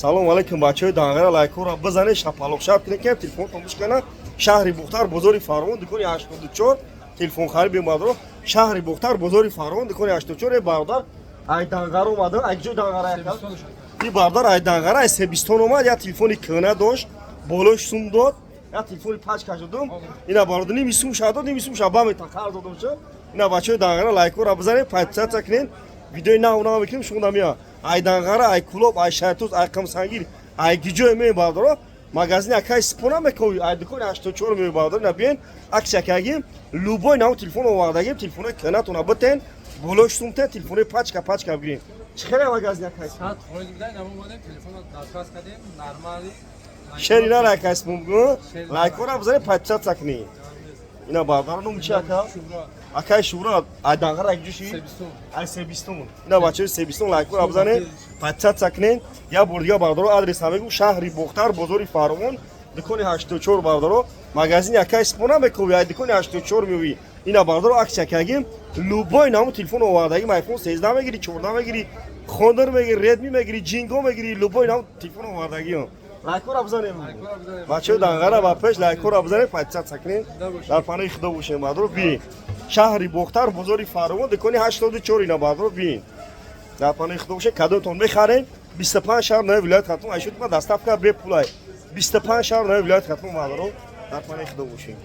салом алайкум бачаҳои дангара лайкҳоро бизанед шапалоқ шап кунед ки телефонтон бишкана шаҳри бухтар бозори фарвон дукони 84 телефон хариб мадро шаҳри бухтар бозори фарвон дукони 84 бародар ай дангара омада ай ҷо дангара ки бародар ай дангара ай себистон омад я телефони кӯна дошт болош сум дод я телефони пачкаш додум ина бародар ними сум шадод ними сум шаба мета қарз додум чо ина бачаҳои дангара лайкҳоро бизанед подписатсия кунед видеои нав мекунем шумо намия ай дангара ай кулоб ай шайтуз ай қамсангир ай гиҷо меи бародаро магазини акай спона мекови ай дукони 84 меи бародар ина биен аксия кагим любой нав телефон овардагим телефонои кӯнатона битен болош сумте телефонои пачка бигирем чихеле магазини акай шери на лайкай спомгу лайкҳоро бизанед подписатсия кунед ина бародаро номи чи ака акай шура ай дангара ай ҷӯши ай себистон ина бачаҳои себистон лайкҳоро бизанед подписатсия кунед я бор дига бародаро адресам мегӯ шаҳри бухтар бозори фарвон дукони 84 бародаро магазини акай спона мекови ай дукони 84 меови ина бародаро аксия кагим любой намо телефон овардагим айфон 13 мегири 14 мегири хондор мегири редми мегири джинго мегири любой намо телефон овардагим лайкҳоро бизанем бачаҳои дангара ба пеш лайкҳоро бизанед подписатсия кунед дар панои худо бошем бародаро биен шаҳри бухтар бозори фарвон дукони 84 ина бародаро биен дар панои худо бошем кадоатон мехарем 25 шаҳр наи вилояти хатум ай шуд доставка бе пулай 25 шаҳр наи вилояти хатум бародаро дар панои худо бошем